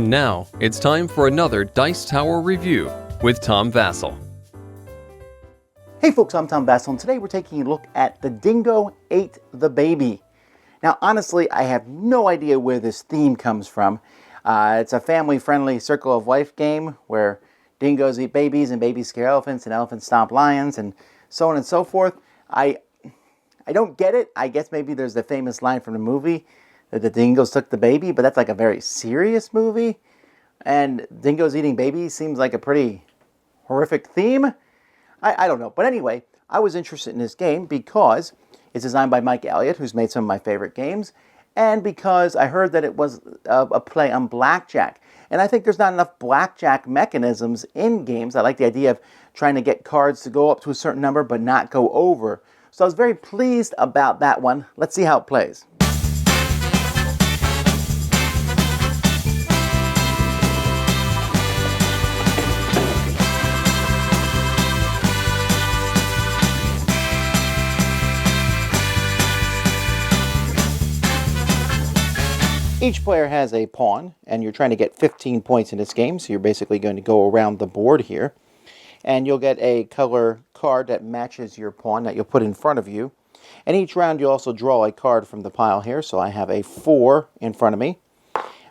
And now, it's time for another Dice Tower review with Tom Vasel. Hey folks, I'm Tom Vasel, and today we're taking a look at the Dingo Ate the Baby. Now, honestly, I have no idea where this theme comes from. It's a family-friendly Circle of Life game where dingoes eat babies and babies scare elephants and elephants stomp lions and so on and so forth. I don't get it. I guess maybe there's the famous line from the movie that the dingoes took the baby, but that's like a very serious movie. And dingoes eating babies seems like a pretty horrific theme. I don't know. But anyway, I was interested in this game because it's designed by Mike Elliott, who's made some of my favorite games, and because I heard that it was a play on blackjack. And I think there's not enough blackjack mechanisms in games. I like the idea of trying to get cards to go up to a certain number but not go over. So I was very pleased about that one. Let's see how it plays. Each player has a pawn, and you're trying to get 15 points in this game, so you're basically going to go around the board here. And you'll get a color card that matches your pawn that you'll put in front of you. And each round you'll also draw a card from the pile here, so I have a 4 in front of me.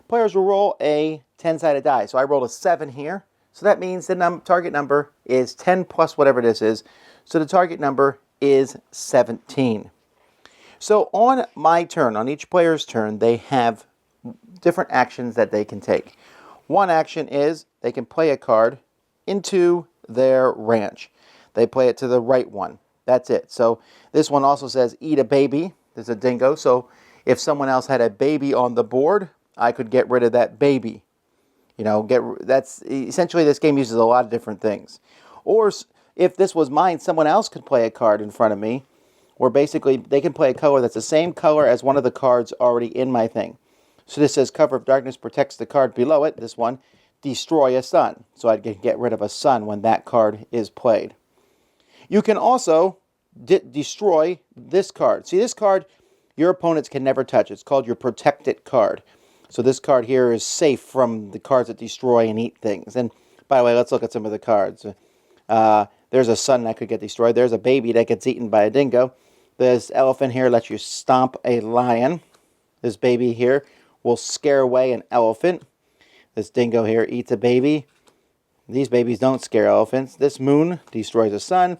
Players will roll a 10-sided die, so I rolled a 7 here. So that means the target number is 10 plus whatever this is, so the target number is 17. So on my turn, on each player's turn, they have different actions that they can take. One action is they can play a card into their ranch. They play it to the right one. That's it. So this one also says eat a baby. There's a dingo. So if someone else had a baby on the board, I could get rid of that baby. You know, that's essentially this game uses a lot of different things. Or if this was mine, someone else could play a card in front of me, or basically they can play a color that's the same color as one of the cards already in my thing. So this says cover of darkness protects the card below it. This one, destroy a sun. So I'd get rid of a sun when that card is played. You can also destroy this card. See, this card, your opponents can never touch. It's called your protected card. So this card here is safe from the cards that destroy and eat things. And by the way, let's look at some of the cards. There's a sun that could get destroyed. There's a baby that gets eaten by a dingo. This elephant here lets you stomp a lion. This baby here will scare away an elephant. This dingo here eats a baby. These babies don't scare elephants. This moon destroys a sun.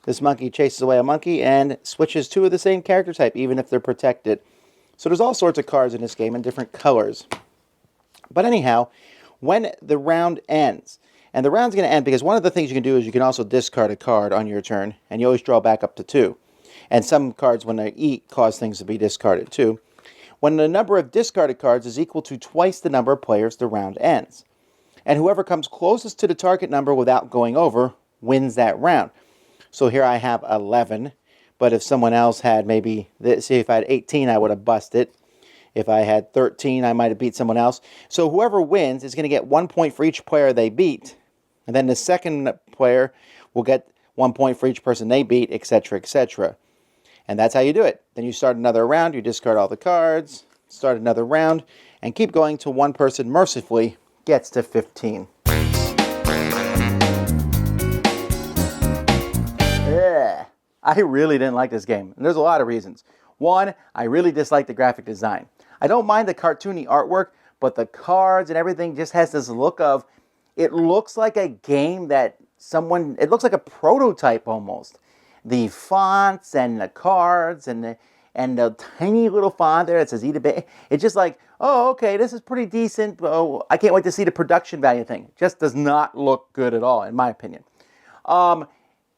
This monkey chases away a monkey and switches two of the same character type, even if they're protected. So there's all sorts of cards in this game in different colors. But anyhow, when the round ends, and the round's going to end because one of the things you can do is you can also discard a card on your turn, and you always draw back up to 2. And some cards, when they eat, cause things to be discarded too. When the number of discarded cards is equal to twice the number of players, the round ends. And whoever comes closest to the target number without going over wins that round. So here I have 11, but if someone else had maybe, see if I had 18, I would have busted. If I had 13, I might have beat someone else. So whoever wins is going to get 1 point for each player they beat. And then the second player will get 1 point for each person they beat, etc., etc. And that's how you do it. Then you start another round, you discard all the cards, start another round, and keep going till one person mercifully gets to 15. Yeah, I really didn't like this game. And there's a lot of reasons. One, I really dislike the graphic design. I don't mind the cartoony artwork, but the cards and everything just has this look of, it looks like a game that it looks like a prototype almost. The fonts and the cards and the tiny little font there that says eat a baby. It's just like, oh, okay, this is pretty decent. Oh, I can't wait to see the production value thing. It just does not look good at all, in my opinion. And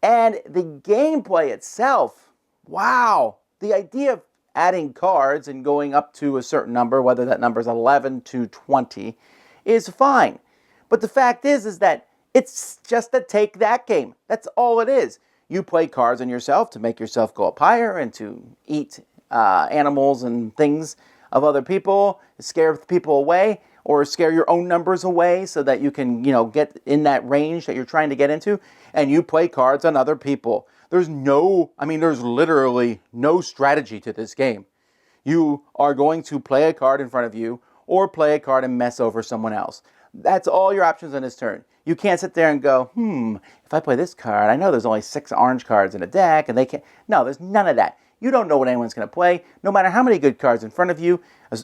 the gameplay itself, wow. The idea of adding cards and going up to a certain number, whether that number is 11 to 20, is fine. But the fact is that it's just a take that game. That's all it is. You play cards on yourself to make yourself go up higher and to eat animals and things of other people, scare people away, or scare your own numbers away so that you can, get in that range that you're trying to get into. And you play cards on other people. There's literally no strategy to this game. You are going to play a card in front of you, or play a card and mess over someone else. That's all your options on this turn. You can't sit there and go, if I play this card, I know there's only 6 orange cards in a deck, and they can't. No, there's none of that. You don't know what anyone's going to play. No matter how many good cards in front of you,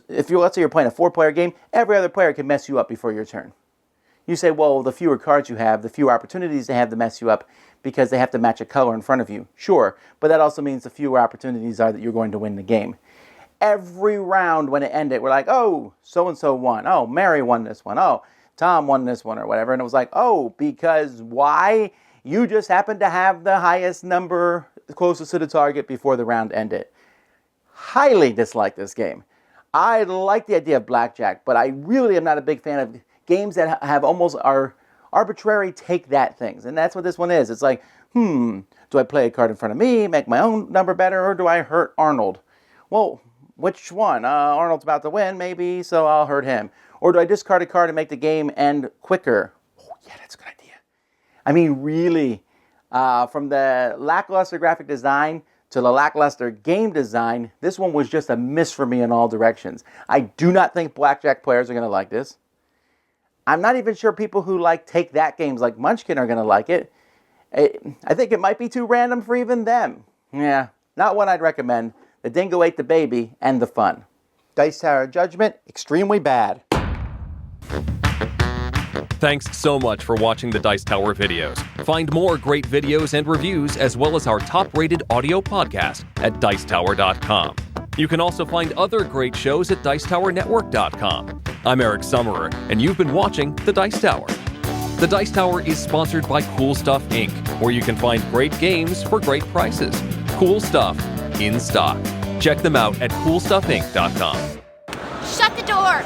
if you, let's say you're playing a 4-player game, every other player can mess you up before your turn. You say, well, the fewer cards you have, the fewer opportunities they have to mess you up because they have to match a color in front of you. Sure, but that also means the fewer opportunities are that you're going to win the game. Every round when it ended, we're like, oh, so-and-so won. Oh, Mary won this one. Oh, Tom won this one or whatever. And it was like, oh, because why? You just happened to have the highest number closest to the target before the round ended. Highly dislike this game. I like the idea of blackjack, but I really am not a big fan of games that have almost are arbitrary take that things. And that's what this one is. It's like, do I play a card in front of me, make my own number better, or do I hurt Arnold? Well, which one? Arnold's about to win, maybe, so I'll hurt him. Or do I discard a card and make the game end quicker? Oh, yeah, that's a good idea. I mean, really, from the lackluster graphic design to the lackluster game design, this one was just a miss for me in all directions. I do not think blackjack players are going to like this. I'm not even sure people who like take-that games like Munchkin are going to like it. I think it might be too random for even them. Yeah, not one I'd recommend. The Dingo Ate the Baby and the fun. Dice Tower Judgment, extremely bad. Thanks so much for watching the Dice Tower videos. Find more great videos and reviews as well as our top-rated audio podcast at Dicetower.com. You can also find other great shows at Dicetowernetwork.com. I'm Eric Summerer, and you've been watching The Dice Tower. The Dice Tower is sponsored by Cool Stuff Inc., where you can find great games for great prices. Cool stuff in stock. Check them out at CoolStuffInc.com. Shut the door!